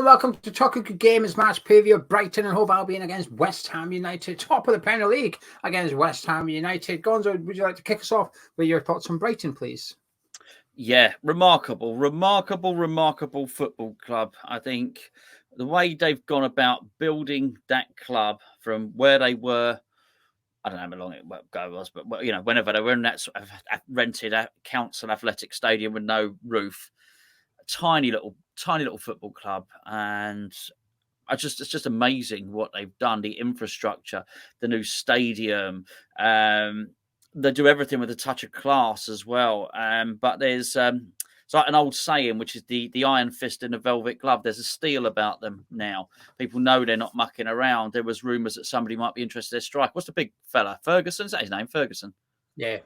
and welcome to Talking Good Games match preview of Brighton and Hove Albion against West Ham United, top of the Premier League against West Ham United. Gonzo, would you like to kick us off with your thoughts on Brighton, please? Yeah, remarkable football club. I think the way they've gone about building that club from where they were, I don't know how long it was, but whenever they were in that sort of rented council athletic stadium with no roof, tiny little football club, and it's just amazing what they've done. The infrastructure, the new stadium, they do everything with a touch of class as well. But there's it's like an old saying, which is the iron fist in a velvet glove. There's a steel about them now. People know they're not mucking around. There was rumours that somebody might be interested in their strike. What's the big fella? Ferguson? Is that his name? Ferguson? Yeah.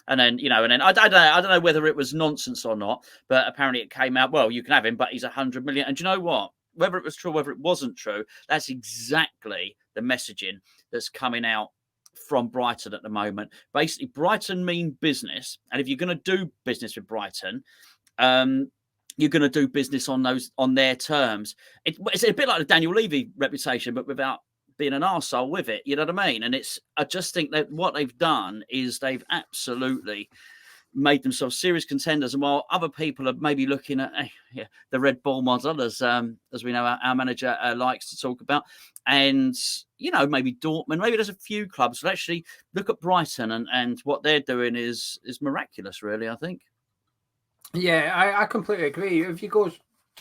And then, I don't know whether it was nonsense or not, but apparently it came out, well, you can have him, but he's 100 million. And do you know what? Whether it was true, whether it wasn't true, that's exactly the messaging that's coming out from Brighton at the moment. Basically, Brighton mean business. And if you're going to do business with Brighton, you're going to do business on their terms. It's a bit like the Daniel Levy reputation, but without being an arsehole with it, you know what I mean? And I just think that what they've done is they've absolutely made themselves serious contenders. And while other people are maybe looking at the red ball model, as we know our manager likes to talk about, and maybe Dortmund, maybe there's a few clubs that actually look at Brighton and what they're doing is miraculous, really, I think. Yeah, I completely agree. If you go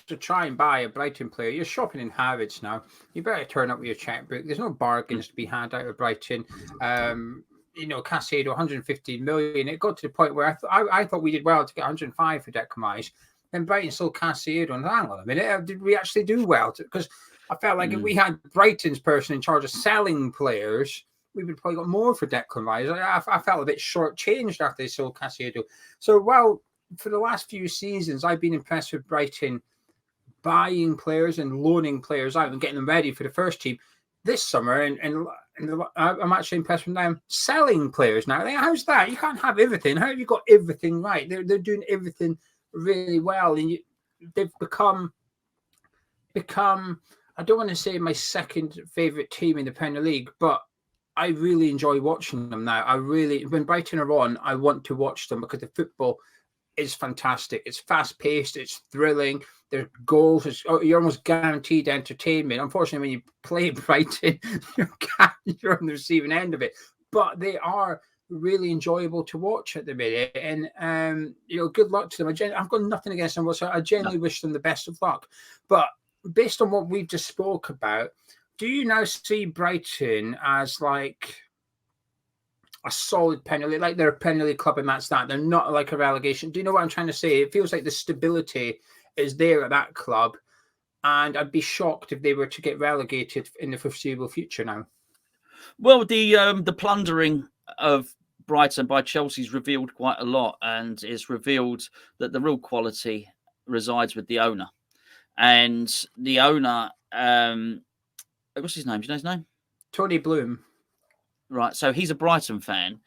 to try and buy a Brighton player, you're shopping in Harrods now. You better turn up with your checkbook. There's no bargains to be had out of Brighton. Casado, 115 million. It got to the point where I thought we did well to get 105 for Declan Rice. Then Brighton sold Casado, and hang on a minute, did we actually do well? Because I felt like if we had Brighton's person in charge of selling players, we would probably got more for Declan Rice. I felt a bit shortchanged after they sold Casado. So, for the last few seasons, I've been impressed with Brighton buying players and loaning players out and getting them ready for the first team. This summer, and I'm actually impressed with them selling players now. How's that? You can't have everything. How have you got everything right? They're doing everything really well, and they've become. I don't want to say my second favorite team in the Premier League, but I really enjoy watching them now. When Brighton are on, I want to watch them because the football is fantastic. It's fast paced. It's thrilling. There's goals. You're almost guaranteed entertainment. Unfortunately, when you play Brighton, you're on the receiving end of it. But they are really enjoyable to watch at the minute. And good luck to them. I've got nothing against them. So I genuinely wish them the best of luck. But based on what we've just spoke about, do you now see Brighton as like a solid Premier League, like they're a Premier League club and that's that? They're not like a relegation. Do you know what I'm trying to say? It feels like the stability is there at that club, and I'd be shocked if they were to get relegated in the foreseeable future now. Well, the plundering of Brighton by Chelsea's revealed quite a lot, and it's revealed that the real quality resides with the owner. And the owner, what's his name? Do you know his name? Tony Bloom. Right. So he's a Brighton fan.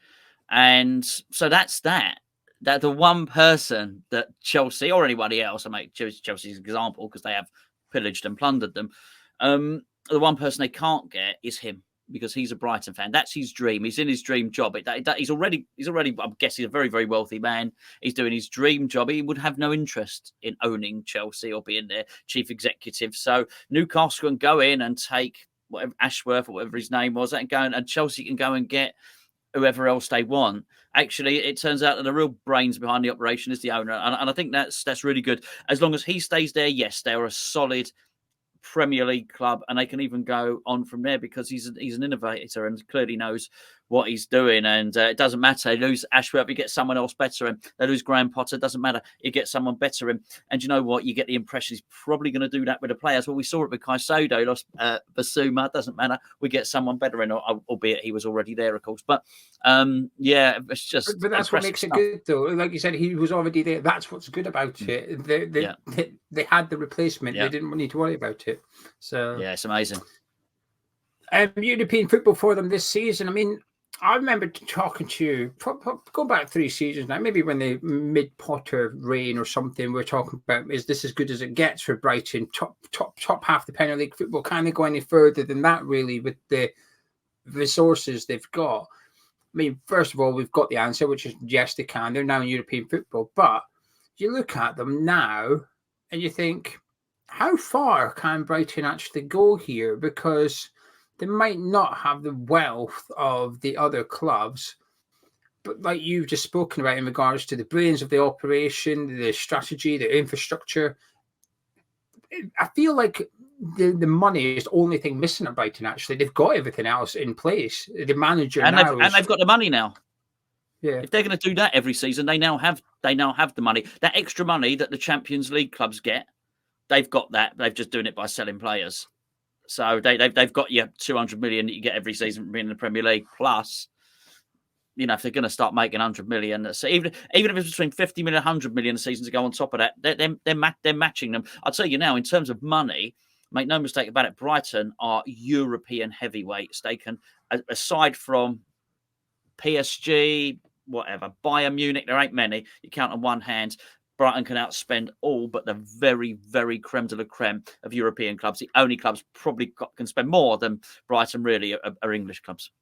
And so that's that. That the one person that Chelsea or anybody else, I make Chelsea's example because they have pillaged and plundered them. The one person they can't get is him, because he's a Brighton fan. That's his dream. He's in his dream job. He's already. I'm guessing, a very, very wealthy man. He's doing his dream job. He would have no interest in owning Chelsea or being their chief executive. So Newcastle can go in and take whatever Ashworth or whatever his name was, and Chelsea can go and get whoever else they want. Actually, it turns out that the real brains behind the operation is the owner, and I think that's really good. As long as he stays there, yes, they're a solid Premier League club, and they can even go on from there because he's an innovator and clearly knows what he's doing. And it doesn't matter. They lose Ashworth, you get someone else better him. They lose Graham Potter, doesn't matter. You get someone better him. And you know what? You get the impression he's probably going to do that with the players. Well, we saw it with Caicedo, lost Basuma, doesn't matter. We get someone better in, albeit he was already there, of course. But it's just. But that's what makes it good, though. Like you said, he was already there. That's what's good about it. They had the replacement. Yeah. They didn't need to worry about it. So yeah, it's amazing. European football for them this season. I mean, I remember talking to you, go back 3 seasons now, maybe when the mid-Potter reign or something, we're talking about, is this as good as it gets for Brighton? Top half the Premier League football. Can they go any further than that, really, with the resources they've got? I mean, first of all, we've got the answer, which is yes, they can. They're now in European football. But you look at them now and you think, how far can Brighton actually go here? Because they might not have the wealth of the other clubs, but like you've just spoken about in regards to the brains of the operation, the strategy, the infrastructure, I feel like the money is the only thing missing at Brighton. Actually, they've got everything else in place. The manager and now they've got the money now. Yeah. If they're going to do that every season, they now have the money. That extra money that the Champions League clubs get, they've got that. They've just doing it by selling players. So they've got you 200 million that you get every season from being in the Premier League. Plus, if they're going to start making 100 million, so even if it's between 50 million and 100 million a season to go on top of that, they're matching them. I'll tell you now, in terms of money, make no mistake about it, Brighton are European heavyweights. They can, aside from PSG, whatever, Bayern Munich, there ain't many. You count on one hand. Brighton can outspend all but the very, very creme de la creme of European clubs. The only clubs probably can spend more than Brighton really are English clubs.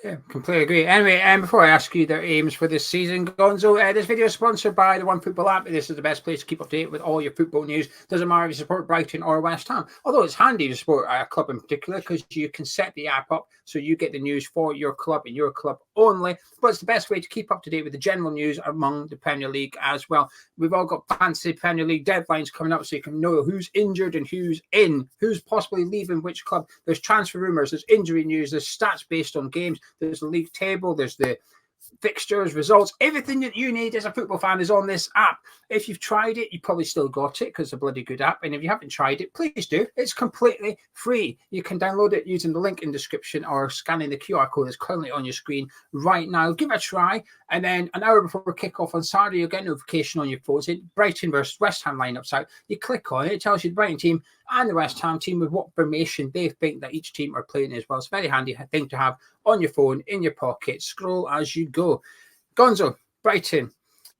Yeah, completely agree. Anyway, before I ask you their aims for this season, Gonzo, this video is sponsored by the OneFootball app. This is the best place to keep up to date with all your football news. Doesn't matter if you support Brighton or West Ham, although it's handy to support a club in particular because you can set the app up so you get the news for your club and your club only. But it's the best way to keep up to date with the general news among the Premier League as well. We've all got fancy Premier League deadlines coming up so you can know who's injured and who's in, who's possibly leaving which club. There's transfer rumours, there's injury news, there's stats based on games. There's the league table, there's the fixtures, results, everything that you need as a football fan is on this app. If you've tried it, you probably still got it because it's a bloody good app. And if you haven't tried it, please do. It's completely free. You can download it using the link in the description or scanning the QR code that's currently on your screen right now. Give it a try. And then an hour before kick-off on Saturday, you'll get a notification on your phone saying Brighton versus West Ham lineups out. You click on it, it tells you the Brighton team and the West Ham team with what formation they think that each team are playing as well. It's a very handy thing to have on your phone, in your pocket. Scroll as you go. Gonzo, Brighton,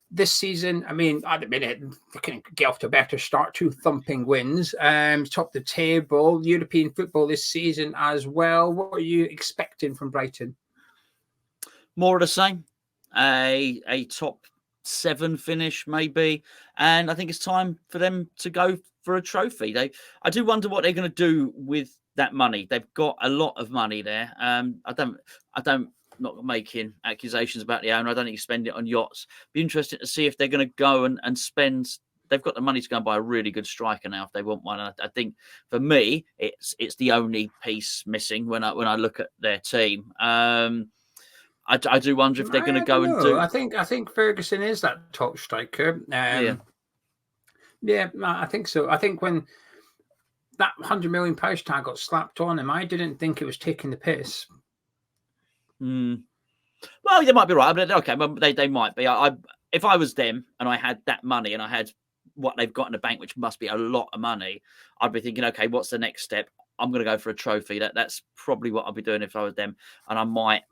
this season, I mean, at the minute, they can get off to a better start. 2 thumping wins, top the table, European football this season as well. What are you expecting from Brighton? More of the same. A top 7 finish, maybe. And I think it's time for them to go for a trophy. I do wonder what they're going to do with that money. They've got a lot of money there. I don't not making accusations about the owner. I don't think you spend it on yachts. Be interested to see if they're going to go and spend. They've got the money to go and buy a really good striker now if they want one. I think for me, it's the only piece missing when I look at their team. I do wonder if they're going to go and do. I think Ferguson is that top striker. Yeah, I think so. I think when that £100 million price tag got slapped on him, I didn't think it was taking the piss. Well, they might be right, but okay, well, they might be. If I was them and I had that money and I had what they've got in the bank, which must be a lot of money, I'd be thinking, okay, what's the next step? I'm going to go for a trophy. That's probably what I'd be doing if I was them, and I might.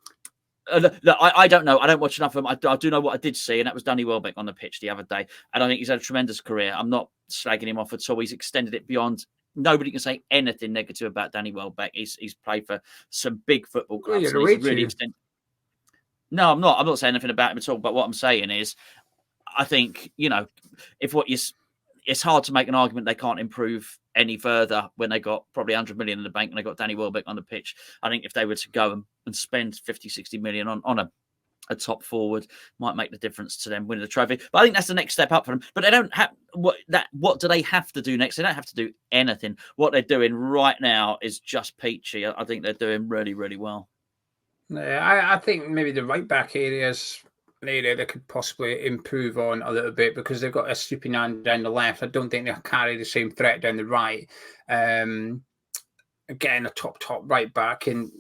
Look, I don't know. I don't watch enough of him. I do know what I did see, and that was Danny Welbeck on the pitch the other day. And I think he's had a tremendous career. I'm not slagging him off at all. He's extended it beyond. Nobody can say anything negative about Danny Welbeck. He's played for some big football clubs. No, I'm not. I'm not saying anything about him at all. But what I'm saying is, I think it's hard to make an argument they can't improve any further when they got probably 100 million in the bank and they got Danny Welbeck on the pitch. I think if they were to go and spend 50, 60 million on a top forward, might make the difference to them winning the trophy. But I think that's the next step up for them. But they don't have what do they have to do next? They don't have to do anything. What they're doing right now is just peachy. I think they're doing really, really well. Yeah, I think maybe the right back areas an area they could possibly improve on a little bit because they've got a Stupinan down the left. I don't think they'll carry the same threat down the right. Again, a top right back, and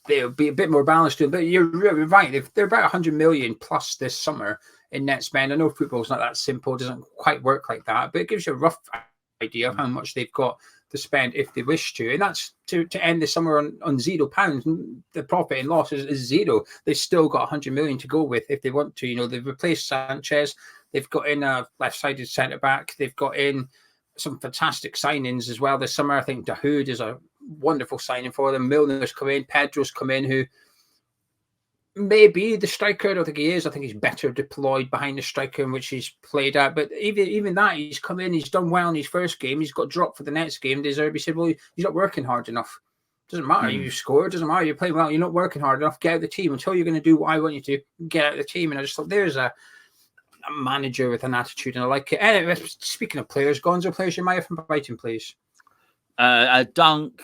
they'll be a bit more balanced. But you're really right. They're about 100 million plus this summer in net spend. I know football's not that simple, doesn't quite work like that, but it gives you a rough idea of how much they've got to spend if they wish to. And that's to end the summer on £0. The profit and loss is zero. They've still got 100 million to go with if they want to. You know, they've replaced Sanchez. They've got in a left-sided centre-back. They've got in some fantastic signings as well this summer. I think Dahoud is a wonderful signing for them. Milner's come in. Pedro's come in, who may be the striker. I don't think he is. I think he's better deployed behind the striker, in which he's played at. But even that, he's come in, he's done well in his first game. He's got dropped for the next game. Zerbi said, well, he's not working hard enough. Doesn't matter. You score. Doesn't matter. You're playing well. You're not working hard enough. Get out of the team. Until you're going to do what I want you to, get out of the team. And I just thought, there's a manager with an attitude, and I like it. Anyway, speaking of players, Gonzo, players you might have from Brighton, please. Dunk,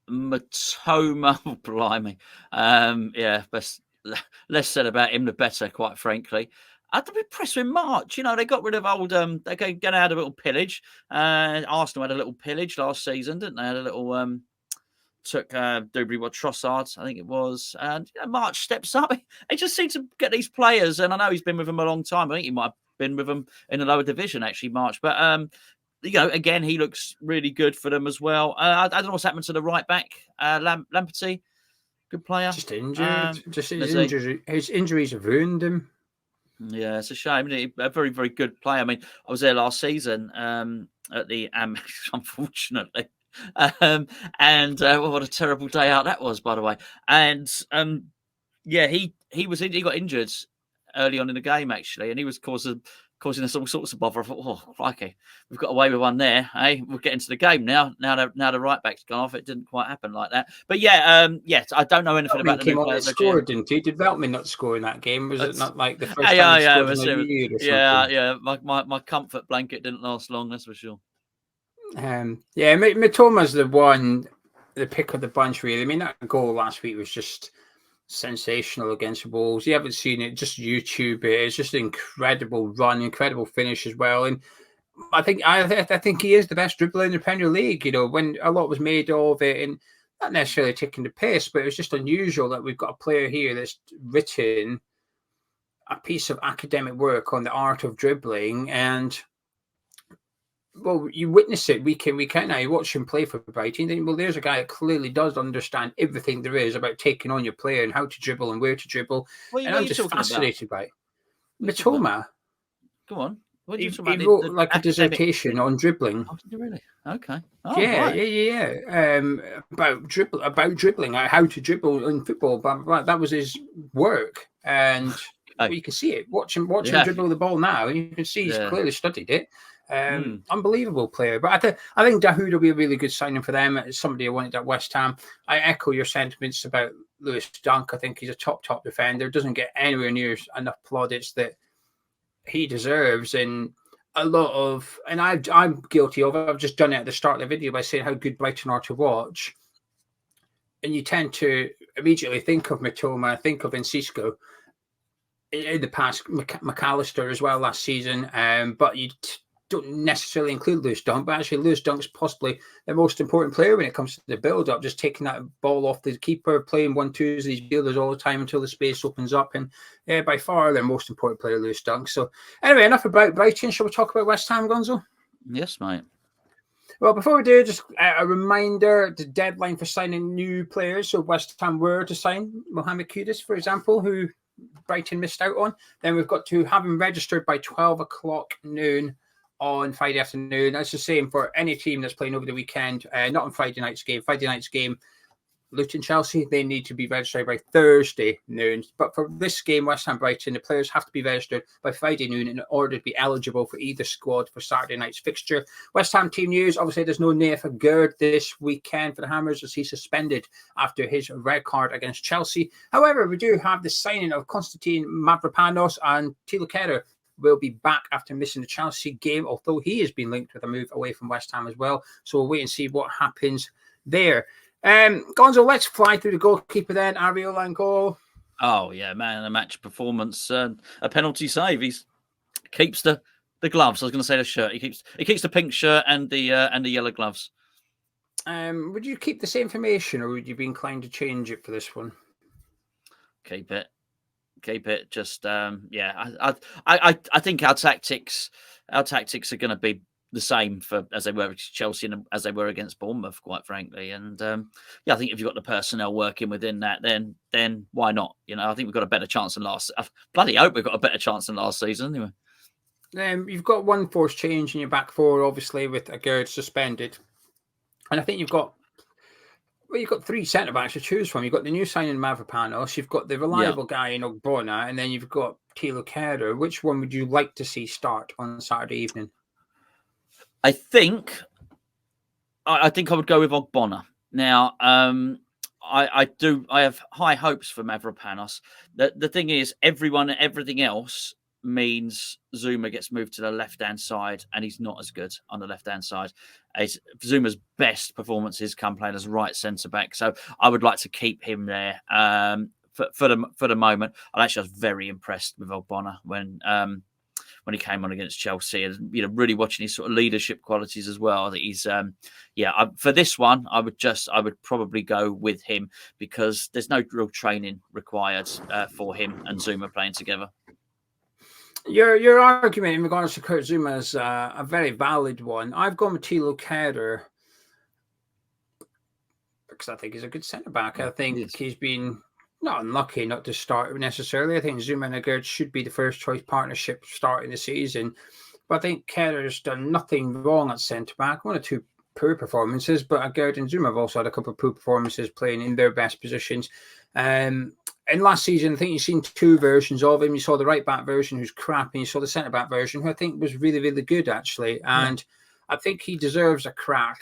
Matoma, oh, blimey. Yeah, but less said about him, the better, quite frankly. I'd be impressed with March. You know, they got rid of old, they're going to have a little pillage. Arsenal had a little pillage last season, didn't they? Had a little, took BRIWHU Trossard, I think it was. And March steps up. He just seems to get these players, and I know he's been with them a long time. I think he might have been with them in the lower division, actually, March. But, you know, again, he looks really good for them as well. I don't know what's happened to the right back, Lamperty. Good player. Just injured. Just his injuries have ruined him. Yeah, it's a shame. Isn't he? A very, very good player. I mean, I was there last season at the unfortunately. And what a terrible day out that was, by the way. And yeah, he got injured early on in the game, actually, and he was causing us all sorts of bother. I thought, oh, crikey, we've got away with one there. Hey, we're getting to the game now. Now the right back's gone off. It didn't quite happen like that. But yeah, yes, I don't know anything about the new players. Scored, didn't he? Did Veltman not score in that game? Was it not like the first time he scored in a year or something? Yeah. My comfort blanket didn't last long, that's for sure. Matoma's the pick of the bunch, really. I mean, that goal last week was just sensational against Wolves. You haven't seen it, just YouTube it. It's just an incredible run, incredible finish as well. And I think he is the best dribbler in the Premier League. You know, when a lot was made of it, and not necessarily taking the piss, but it was just unusual that we've got a player here that's written a piece of academic work on the art of dribbling. And well, you witness it week in, week out now. You watch him play for Brighton. Then, well, there's a guy that clearly does understand everything there is about taking on your player and how to dribble and where to dribble. And I'm just fascinated by it. Matoma. Go on. What he wrote like a dissertation on dribbling. Oh, really? Okay. Oh, yeah. About dribbling, how to dribble in football. But that was his work, and you can see it. Watch him dribble the ball now, and you can see he's clearly studied it. Unbelievable player. But I think Dahoud will be a really good signing for them. It's somebody I wanted at West Ham. I echo your sentiments about Lewis Dunk. I think he's a top defender. Doesn't get anywhere near enough plaudits that he deserves. And a lot of, and I'm guilty of it. I've just done it at the start of the video by saying how good Brighton are to watch. And you tend to immediately think of Matoma, think of Enciso. In the past, McAllister as well last season. But you don't necessarily include Lewis Dunk, but actually Lewis Dunk's possibly the most important player when it comes to the build-up, just taking that ball off the keeper, playing 1-2s, these fielders all the time until the space opens up, and by far their most important player, Lewis Dunk. So anyway, enough about Brighton. Shall we talk about West Ham, Gonzo? Yes, mate. Well, before we do, just a reminder, the deadline for signing new players. So West Ham were to sign Mohamed Kudus, for example, who Brighton missed out on. Then we've got to have him registered by 12 o'clock noon on Friday afternoon. That's the same for any team that's playing over the weekend, not on Friday night's game. Friday night's game, Luton Chelsea, they need to be registered by Thursday noon. But for this game, West Ham Brighton, the players have to be registered by Friday noon in order to be eligible for either squad for Saturday night's fixture. West Ham team news, obviously there's no Nath Gerd this weekend for the Hammers as he's suspended after his red card against Chelsea. However, we do have the signing of Konstantin Mavropanos, and Thilo Kehrer will be back after missing the Chelsea game, although he has been linked with a move away from West Ham as well. So we'll wait and see what happens there. Gonzo, let's fly through the goalkeeper then. Areola and goal. Oh yeah, man, a match performance, a penalty save. He keeps the gloves. I was going to say the shirt. He keeps the pink shirt and the yellow gloves. Would you keep the same formation, or would you be inclined to change it for this one? Keep it. Just I think our tactics are going to be the same as they were against Chelsea and as they were against Bournemouth, quite frankly. And I think if you've got the personnel working within that, then why not? I think we've got a better chance than last. I bloody hope we've got a better chance than last season, anyway. You've got one forced change in your back four, obviously, with Agard suspended, and I think you've got three centre backs to choose from. You've got the new signing Mavropanos, you've got the reliable guy in Ogbonna, and then you've got Thilo Kehrer. Which one would you like to see start on Saturday evening? I think I would go with Ogbonna. Now, I have high hopes for Mavropanos. The thing is, everything else means Zuma gets moved to the left-hand side, and he's not as good on the left-hand side. Zuma's best performances come playing as right centre-back, so I would like to keep him there for the moment. I actually was very impressed with Ogbonna when he came on against Chelsea, and really watching his sort of leadership qualities as well. That he's for this one, I would probably go with him because there's no real training required for him and Zuma playing together. Your argument in regards to Kurt Zuma is a very valid one. I've gone with Thilo Kehrer because I think he's a good centre back. I think he's been not unlucky not to start necessarily. I think Zuma and Agard should be the first choice partnership starting the season. But I think Kehler's done nothing wrong at centre back. One or two poor performances, but Agard and Zuma have also had a couple of poor performances playing in their best positions. And last season, I think you've seen two versions of him. You saw the right back version, who's crap, and you saw the centre back version, who I think was really, really good, actually. And I think he deserves a crack,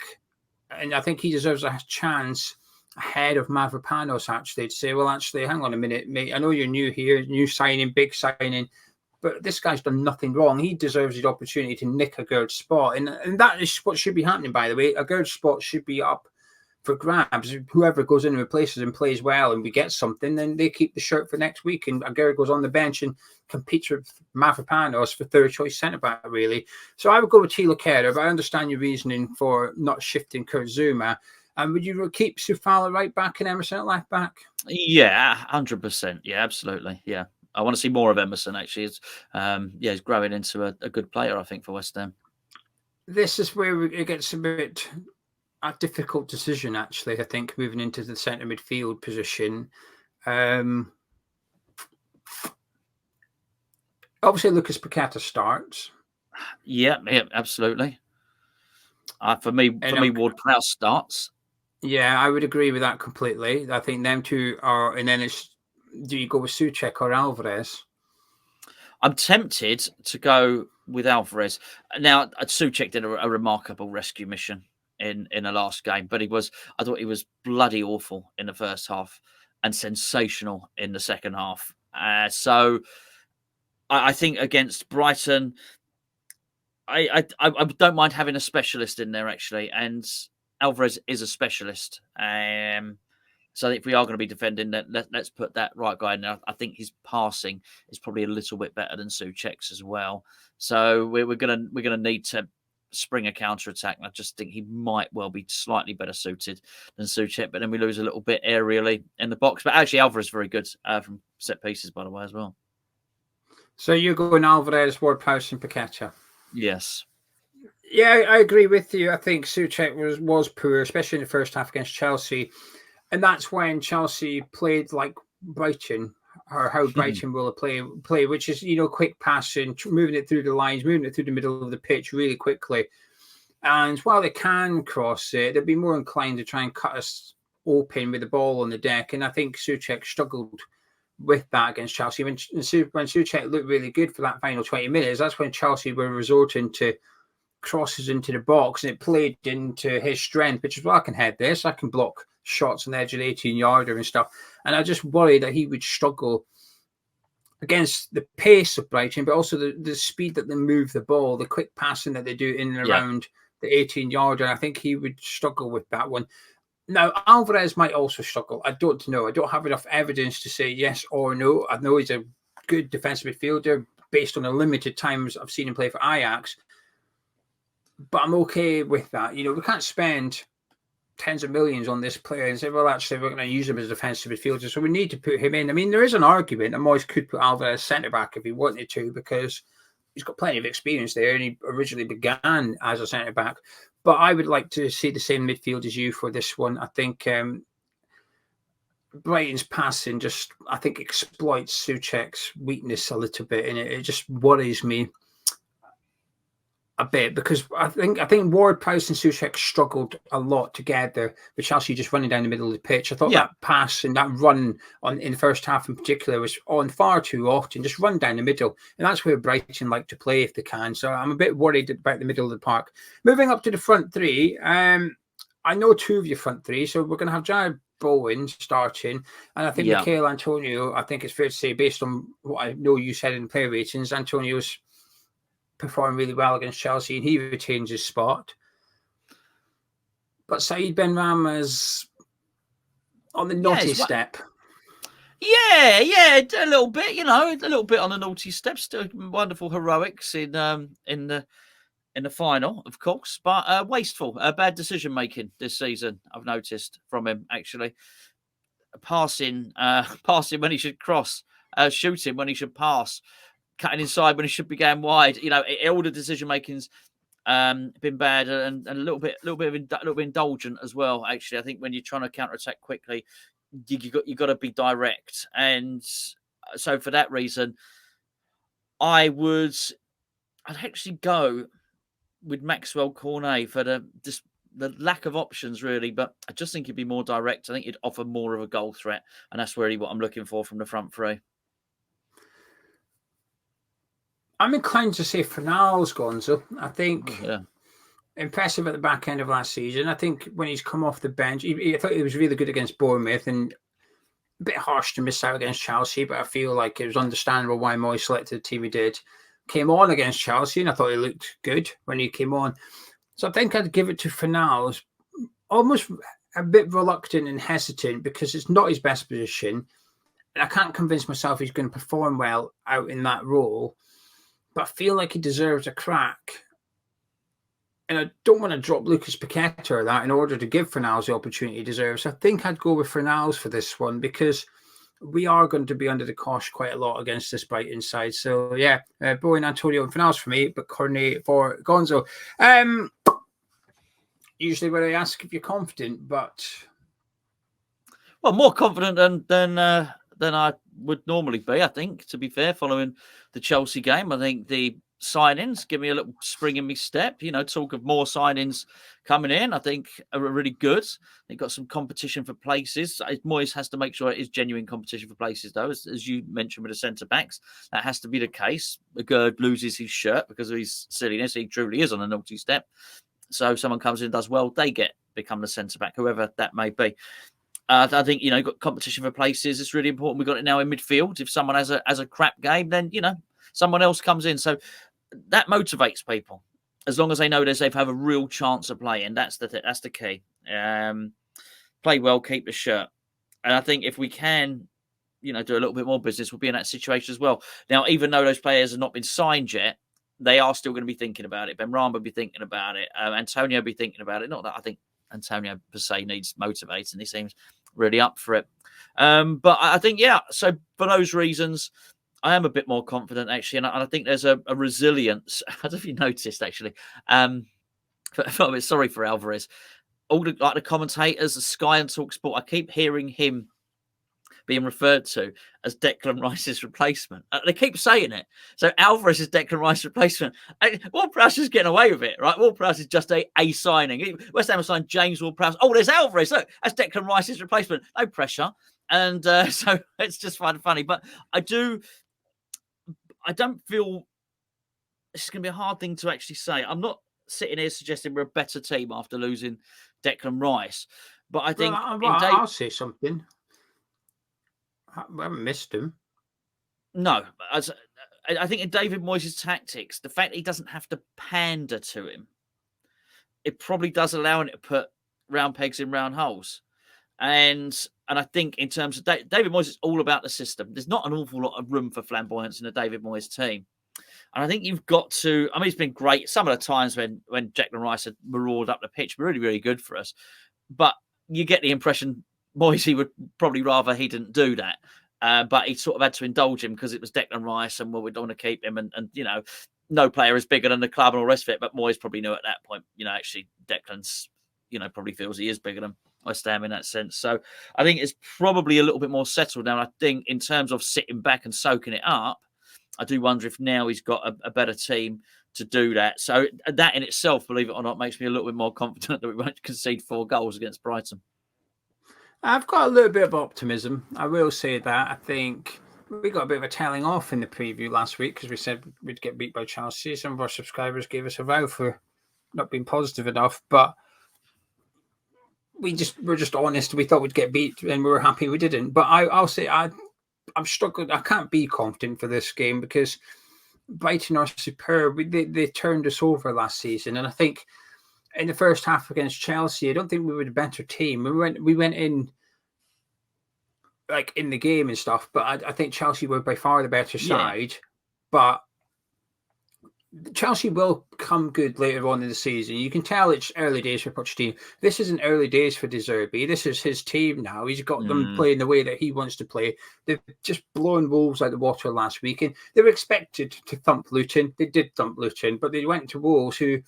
and I think he deserves a chance ahead of Mavropanos, actually, to say, well, actually, hang on a minute, mate. I know you're new here, new signing, big signing, but this guy's done nothing wrong. He deserves the opportunity to nick Agard's spot. And that is what should be happening, by the way. Agard's spot should be up for grabs. Whoever goes in and replaces and plays well and we get something, then they keep the shirt for next week. And Agard goes on the bench and competes with Mavropanos for third choice centre back, really. So I would go with Thilo Kehrer, but I understand your reasoning for not shifting Kurt Zuma. And would you keep Sufala right back and Emerson at left back? Yeah, 100%. Yeah, absolutely. Yeah. I want to see more of Emerson, actually. He's growing into a good player, I think, for West Ham. This is where it gets a difficult decision, actually, I think, moving into the centre midfield position. Obviously, Lucas Paqueta starts. Yeah, absolutely. For me, Ward-Prowse starts. Yeah, I would agree with that completely. I think them two are, and then do you go with Souček or Alvarez? I'm tempted to go with Alvarez. Now, Souček did a remarkable rescue mission in the last game, but I thought he was bloody awful in the first half and sensational in the second half. So I think against Brighton, I don't mind having a specialist in there, actually, and Alvarez is a specialist. So if we are going to be defending, let's put that right guy in there. I think his passing is probably a little bit better than Souček's as well. So we're gonna need to spring a counter attack. And I just think he might well be slightly better suited than Souček, but then we lose a little bit aerially in the box. But actually, Alvarez is very good from set pieces, by the way, as well. So you're going Alvarez, Ward-Prowse, and Paqueta? Yes. Yeah, I agree with you. I think Souček was poor, especially in the first half against Chelsea. And that's when Chelsea played like Brighton, or how Brighton will play, which is, quick passing, moving it through the lines, moving it through the middle of the pitch really quickly. And while they can cross it, they'll be more inclined to try and cut us open with the ball on the deck. And I think Souček struggled with that against Chelsea. When Souček looked really good for that final 20 minutes, that's when Chelsea were resorting to crosses into the box, and it played into his strength, which is, well, I can head this, I can block shots on the edge of the 18-yarder and stuff. And I just worry that he would struggle against the pace of Brighton, but also the speed that they move the ball, the quick passing that they do in and around the 18-yarder. I think he would struggle with that one. Now, Alvarez might also struggle. I don't know. I don't have enough evidence to say yes or no. I know he's a good defensive midfielder based on the limited times I've seen him play for Ajax. But I'm okay with that. We can't spend tens of millions on this player and say, well, actually, we're going to use him as a defensive midfielder, so we need to put him in. I mean, there is an argument. Moyes could put Alvarez centre-back if he wanted to, because he's got plenty of experience there, and he originally began as a centre back. But I would like to see the same midfield as you for this one. I think Brighton's passing just, I think, exploits Souček's weakness a little bit, and it just worries me a bit, because I think Ward-Prowse and Souček struggled a lot together with Chelsea just running down the middle of the pitch. I thought that pass and that run in the first half in particular was on far too often, just run down the middle. And that's where Brighton like to play if they can. So I'm a bit worried about the middle of the park. Moving up to the front three, I know two of your front three, so we're going to have Jared Bowen starting. And I think Michail Antonio, I think it's fair to say, based on what I know you said in the player ratings, Antonio's performed really well against Chelsea, and he retains his spot. But Said Benrahma's on the naughty step. Yeah, a little bit, a little bit on the naughty step. Still wonderful heroics in the final, of course, but wasteful, bad decision making this season. I've noticed from him, actually, passing when he should cross, shooting when he should pass, cutting inside when he should be going wide. All the decision making's been bad, and a little bit indulgent as well. Actually, I think when you're trying to counter attack quickly, you got to be direct, and so for that reason, I'd actually go with Maxwell Cornet for the lack of options, really. But I just think he'd be more direct. I think he'd offer more of a goal threat, and that's really what I'm looking for from the front three. I'm inclined to say Fornals, Gonzo. I think impressive at the back end of last season. I think when he's come off the bench, I thought he was really good against Bournemouth, and a bit harsh to miss out against Chelsea, but I feel like it was understandable why Moyes selected the team he did. Came on against Chelsea, and I thought he looked good when he came on. So I think I'd give it to Fornals, almost a bit reluctant and hesitant, because it's not his best position, and I can't convince myself he's going to perform well out in that role. But I feel like he deserves a crack. And I don't want to drop Lucas Paqueta or that in order to give Fornals the opportunity he deserves. I think I'd go with Fornals for this one, because we are going to be under the cosh quite a lot against this Brighton side. So, yeah, Bowen, Antonio, and Fornals for me, but Cornet for Gonzo. Usually when I ask if you're confident, but... Well, more confident than I would normally be, I think, to be fair, following the Chelsea game. I think the signings give me a little spring in my step. Talk of more signings coming in, I think, are really good. They've got some competition for places. Moyes has to make sure it is genuine competition for places, though, as you mentioned with the centre-backs. That has to be the case. Gerd loses his shirt because of his silliness. He truly is on a naughty step. So if someone comes in and does well, they become the centre-back, whoever that may be. I think, got competition for places. It's really important. We've got it now in midfield. If someone has a crap game, then, someone else comes in. So that motivates people. As long as they know they have a real chance of playing, that's the key. Play well, keep the shirt. And I think if we can, do a little bit more business, we'll be in that situation as well. Now, even though those players have not been signed yet, they are still going to be thinking about it. Benrahma will be thinking about it. Antonio will be thinking about it. Not that I think Antonio per se needs motivating. He seems really up for it. But I think, so for those reasons, I am a bit more confident, actually. And I think there's a resilience. I don't know if you noticed, actually. I'm a bit sorry for Alvarez. All the commentators, the Sky and TalkSport, I keep hearing him being referred to as Declan Rice's replacement. They keep saying it. So Alvarez is Declan Rice's replacement. Ward-Prowse is getting away with it, right? Ward-Prowse is just a signing. West Ham signed James Ward-Prowse. Oh, there's Alvarez. Look, that's Declan Rice's replacement. No pressure. And so it's just funny. But I don't feel this is going to be a hard thing to actually say. I'm not sitting here suggesting we're a better team after losing Declan Rice. But I think... I'll say something. I haven't missed him. No. I think in David Moyes' tactics, the fact that he doesn't have to pander to him, it probably does allow him to put round pegs in round holes. And I think in terms of David Moyes, it's all about the system. There's not an awful lot of room for flamboyance in the David Moyes team. And I think you've got to... I mean, it's been great. Some of the times when Declan Rice had marauded up the pitch, really, really good for us. But you get the impression Moyes, he would probably rather he didn't do that. But he sort of had to indulge him because it was Declan Rice and we don't want to keep him. And no player is bigger than the club and all the rest of it. But Moyes probably knew at that point, actually Declan's, probably feels he is bigger than West Ham in that sense. So I think it's probably a little bit more settled now. I think in terms of sitting back and soaking it up, I do wonder if now he's got a better team to do that. So that in itself, believe it or not, makes me a little bit more confident that we won't concede 4 goals against Brighton. I've got a little bit of optimism. I will say that. I think we got a bit of a telling off in the preview last week because we said we'd get beat by Chelsea. Some of our subscribers gave us a row for not being positive enough, but we're just honest. We thought we'd get beat and we were happy we didn't. But I'll say I'm struggling. I can't be confident for this game because Brighton are superb. They turned us over last season, and I think in the first half against Chelsea, I don't think we were the better team. We went in like in the game and stuff, but I think Chelsea were by far the better side. But Chelsea will come good later on in the season. You can tell it's early days for Pochettino. This isn't early days for Zerbi. This is his team now. He's got them playing the way that he wants to play. They've just blown Wolves out of the water last week, and they were expected to thump Luton. They did thump Luton, but they went to Wolves, who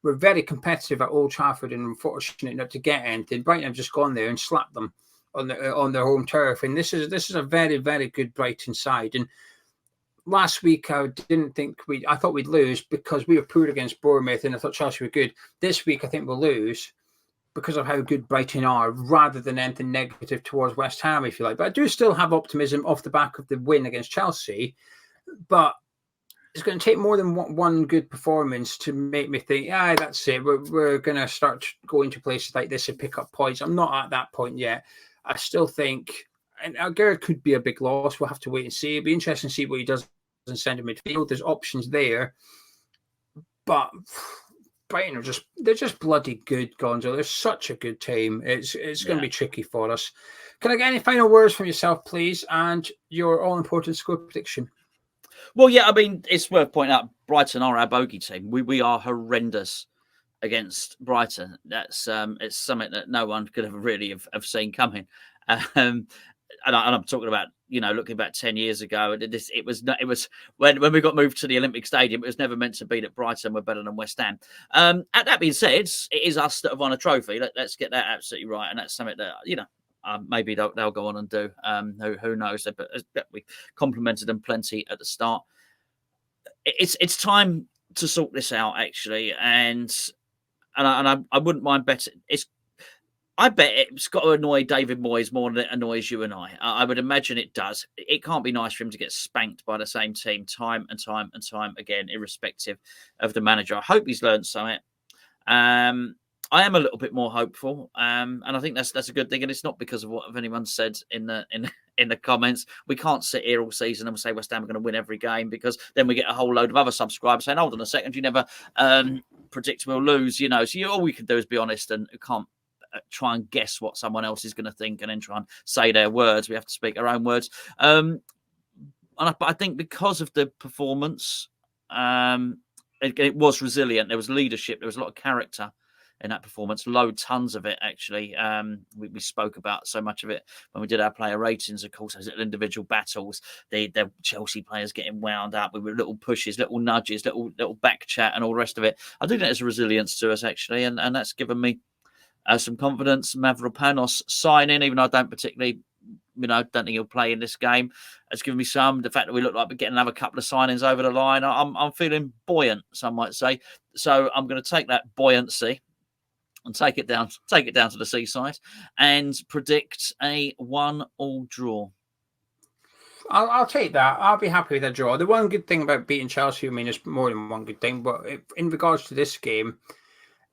were very competitive at Old Trafford and unfortunate not to get anything. Brighton have just gone there and slapped them on their home turf, and this is a very, very good Brighton side. And last week, I thought we'd lose because we were poor against Bournemouth and I thought Chelsea were good. This week, I think we'll lose because of how good Brighton are rather than anything negative towards West Ham, if you like. But I do still have optimism off the back of the win against Chelsea. But it's going to take more than one good performance to make me think, that's it. We're going to start going to places like this and pick up points. I'm not at that point yet. I still think... And Garrett could be a big loss. We'll have to wait and see. It'll be interesting to see what he does in centre midfield. There's options there. But Brighton they're just bloody good, Gonzo. They're such a good team. It's going to be tricky for us. Can I get any final words from yourself, please? And your all-important score prediction. Well, yeah, I mean, it's worth pointing out Brighton are our bogey team. We are horrendous against Brighton. That's it's something that no one could ever really have seen coming. And I'm talking about, looking back 10 years ago. It was when we got moved to the Olympic Stadium. It was never meant to be that Brighton were better than West Ham. That being said, it is us that have won a trophy. Let's get that absolutely right, and that's something that maybe they'll go on and do. Who knows? But we complimented them plenty at the start. It's time to sort this out, actually, and I wouldn't mind betting. I bet it's got to annoy David Moyes more than it annoys you and I. I would imagine it does. It can't be nice for him to get spanked by the same team time and time and time again, irrespective of the manager. I hope he's learned something. I am a little bit more hopeful, and I think that's a good thing. And it's not because of what anyone said in the comments. We can't sit here all season and say West Ham are going to win every game, because then we get a whole load of other subscribers saying, "Hold on a second, you never predict we'll lose." So all we can do is be honest and can't try and guess what someone else is going to think and then try and say their words. We have to speak our own words. But I think because of the performance, it was resilient. There was leadership. There was a lot of character in that performance. Tons of it, actually. We spoke about so much of it when we did our player ratings, of course, those little individual battles, the Chelsea players getting wound up with little pushes, little nudges, little back chat and all the rest of it. I do think there's a resilience to us, actually, and that's given me some confidence. Mavropanos signing, even though I don't particularly, don't think he'll play in this game, has given me some. The fact that we look like we're getting another couple of signings over the line, I'm feeling buoyant, some might say. So I'm going to take that buoyancy and take it down to the seaside and predict a 1-1 draw. I'll take that. I'll be happy with a draw. The one good thing about beating Chelsea, there's more than one good thing, but in regards to this game,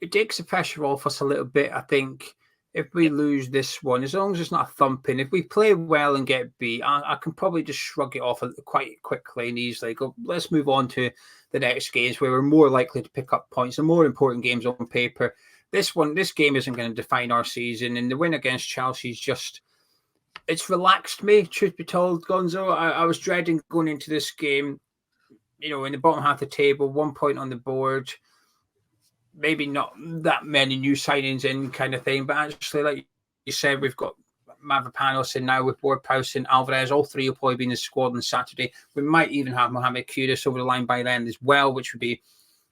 it takes the pressure off us a little bit. I think if we lose this one, as long as it's not a thumping, if we play well and get beat, I can probably just shrug it off quite quickly and easily. Go, let's move on to the next games where we're more likely to pick up points and more important games on paper. This game isn't going to define our season, and the win against Chelsea is it's relaxed me, truth be told, Gonzo. I was dreading going into this game, in the bottom half of the table, 1 point on the board, maybe not that many new signings in kind of thing, but actually, like you said, we've got Mavropanos and now with Ward-Prowse and Alvarez, all three will probably be in the squad on Saturday. We might even have Mohamed Kudus over the line by then as well, which would be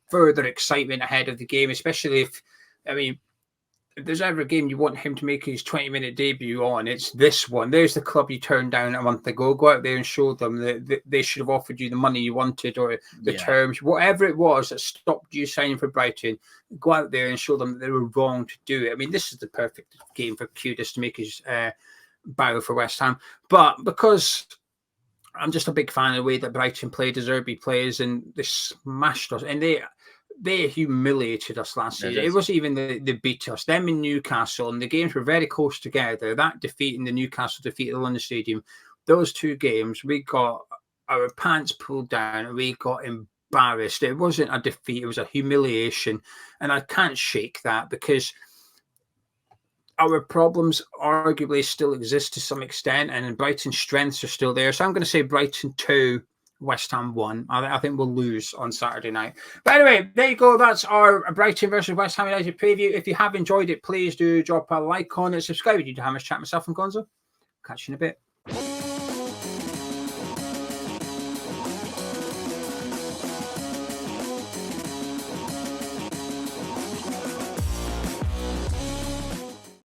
further excitement ahead of the game, especially if there's ever a game you want him to make his 20-minute debut on, it's this one. There's the club you turned down a month ago. Go out there and show them that they should have offered you the money you wanted or the terms, whatever it was that stopped you signing for Brighton. Go out there and show them that they were wrong to do it. I mean, this is the perfect game for Kudus to make his bow for West Ham. But because I'm just a big fan of the way that Brighton played, the Zerbi players, and they smashed us. And they humiliated us last season. It wasn't even they beat us. Them in Newcastle, and the games were very close together. That defeat and the Newcastle defeat at the London Stadium, those two games, we got our pants pulled down and we got embarrassed. It wasn't a defeat, it was a humiliation. And I can't shake that because our problems arguably still exist to some extent, and Brighton's strengths are still there. So I'm going to say Brighton 2, West Ham 1. I think we'll lose on Saturday night. But anyway, there you go. That's our Brighton versus West Ham United preview. If you have enjoyed it, please do drop a like on it, subscribe to Hammers Chat, myself and Gonzo. Catch you in a bit.